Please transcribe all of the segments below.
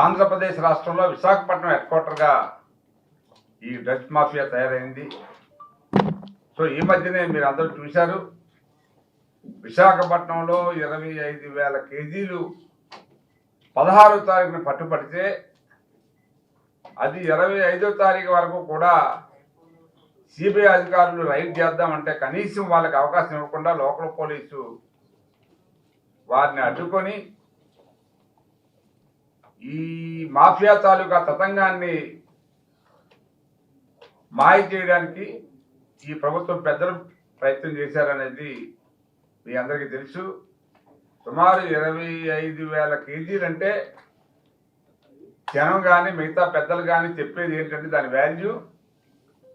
ఆంధ్రప్రదేశ్ రాష్ట్రంలో విశాఖపట్నం హెడ్ క్వార్టర్గా ఈ drugs mafia తయారైంది. సో ఈ మధ్యనే మీరు అందరూ చూశారు, విశాఖపట్నంలో 25,000 కేజీలు 16వ తారీఖున పట్టుబడితే అది 25వ తారీఖు వరకు కూడా సిబిఐ అధికారులు రైడ్ చేద్దామంటే కనీసం వాళ్ళకి అవకాశం ఇవ్వకుండా లోకల్ పోలీసు వారిని అడ్డుకొని ఈ మాఫియా తాలూకా తతంగాన్ని మాయ చేయడానికి ఈ ప్రభుత్వం పెద్దలు ప్రయత్నం చేశారనేది మీ అందరికీ తెలుసు. సుమారు 25,000 కేజీలు అంటే జనం కానీ మిగతా పెద్దలు కానీ చెప్పేది ఏంటంటే దాని వాల్యూ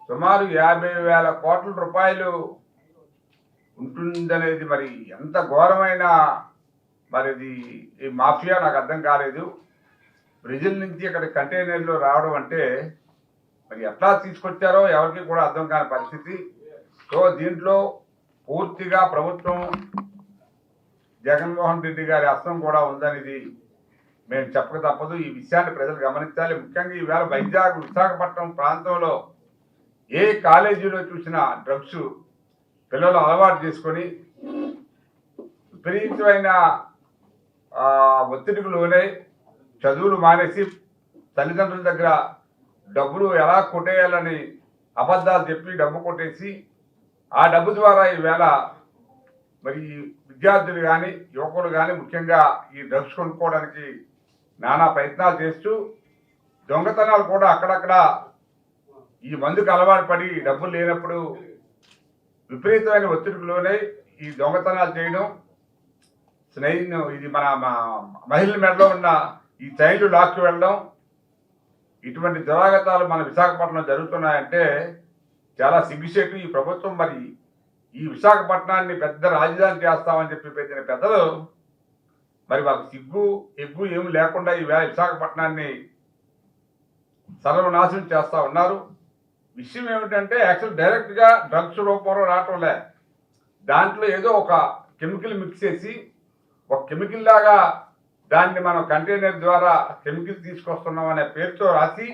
సుమారు 50,000 కోట్ల రూపాయలు ఉంటుందనేది. మరి ఎంత ఘోరమైన మరిది ఈ మాఫియా నాకు అర్థం కాలేదు. బ్రెజిల్ నుంచి ఇక్కడ కంటైనర్లో రావడం అంటే మరి ఎట్లా తీసుకొచ్చారో ఎవరికి కూడా అర్థం కాని పరిస్థితి. సో దీంట్లో పూర్తిగా ప్రభుత్వం జగన్మోహన్ రెడ్డి గారి హస్తం కూడా ఉందనేది మేము చెప్పక తప్పదు. ఈ విషయాన్ని ప్రజలు గమనించాలి. ముఖ్యంగా ఈవేళ వైజాగ్ విశాఖపట్నం ప్రాంతంలో ఏ కాలేజీలో చూసినా డ్రగ్స్ పిల్లలు అలవాటు చేసుకొని విపరీతమైన ఒత్తిడికి లోనై చదువులు మానేసి తల్లిదండ్రుల దగ్గర డబ్బులు ఎలా కొట్టేయాలని అబద్ధాలు చెప్పి డబ్బు కొట్టేసి ఆ డబ్బు ద్వారా ఈవేళ మరి విద్యార్థులు కానీ యువకులు కానీ ముఖ్యంగా ఈ డ్రగ్స్ కొనుక్కోవడానికి నానా ప్రయత్నాలు చేస్తూ దొంగతనాలు కూడా అక్కడక్కడ ఈ మందుకు అలవాటు పడి డబ్బులు లేనప్పుడు విపరీతమైన ఒత్తిడికి లోనై ఈ దొంగతనాలు చేయడం, ఇది మన మహిళల మెడలో ఉన్న ఈ చైల్డ్ లాక్కి వెళ్ళడం, ఇటువంటి దురాగతాలు మన విశాఖపట్నంలో జరుగుతున్నాయంటే చాలా సిగ్గుచేటు. ఈ ప్రభుత్వం మరి ఈ విశాఖపట్నాన్ని పెద్ద రాజధాని చేస్తామని చెప్పి పెట్టిన పెద్దలు మరి వాళ్ళకి సిగ్గు ఎగ్గు ఏమి లేకుండా ఈవేళ విశాఖపట్నాన్ని సర్వనాశనం చేస్తూ ఉన్నారు. విషయం ఏమిటంటే యాక్చువల్ డైరెక్ట్గా డ్రగ్స్ రూపంలో రావటంలే, దాంట్లో ఏదో ఒక కెమికల్ మిక్స్ చేసి ఒక కెమికల్ లాగా దాన్ని మనం కంటైనర్ ద్వారా కెమికల్ తీసుకొస్తున్నాం అనే పేరుతో రాసి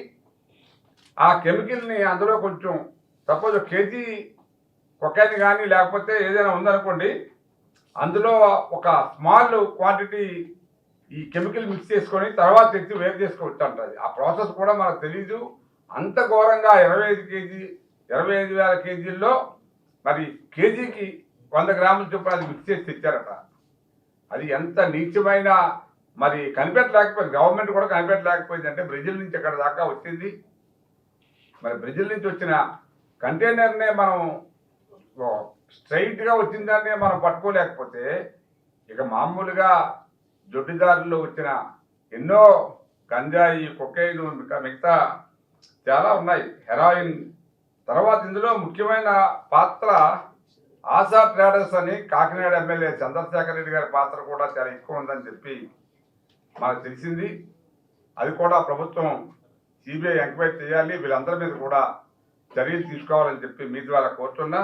ఆ కెమికల్ని అందులో కొంచెం సపోజ్ కేజీ కొకైన్ కానీ లేకపోతే ఏదైనా ఉందనుకోండి, అందులో ఒక స్మాల్ క్వాంటిటీ ఈ కెమికల్ మిక్స్ చేసుకొని తర్వాత తెచ్చి వేరు చేసుకోవచ్చు అంటుంది. ఆ ప్రాసెస్ కూడా మనకు తెలీదు. అంత ఘోరంగా 25,000 కేజీల్లో మరి కేజీకి 100 గ్రాముల చొప్పున అది మిక్స్ చేసి తెచ్చారట. అది ఎంత నీచమైన మరి కనిపెట్టలేకపోయింది, గవర్నమెంట్ కూడా కనిపెట్టలేకపోయింది. అంటే బ్రెజిల్ నుంచి అక్కడ దాకా వచ్చింది. మరి బ్రెజిల్ నుంచి వచ్చిన కంటైనర్నే మనం స్ట్రైట్గా వచ్చిందాన్నే మనం పట్టుకోలేకపోతే ఇక మామూలుగా జొడ్డిదారుల్లో వచ్చిన ఎన్నో గంజాయి, కొకైన్, మిగతా చాలా ఉన్నాయి, హెరాయిన్. తర్వాత ఇందులో ముఖ్యమైన పాత్ర ఆశా ట్రేడర్స్ అని కాకినాడ ఎమ్మెల్యే చంద్రశేఖర్ రెడ్డి గారి పాత్ర కూడా చాలా ఎక్కువ ఉందని చెప్పి మనకు తెలిసింది. అది కూడా ప్రభుత్వం సిబిఐ ఎంక్వైరీ చేయాలి, వీళ్ళందరి మీద కూడా చర్యలు తీసుకోవాలని చెప్పి మీ ద్వారా కోరుతున్నా.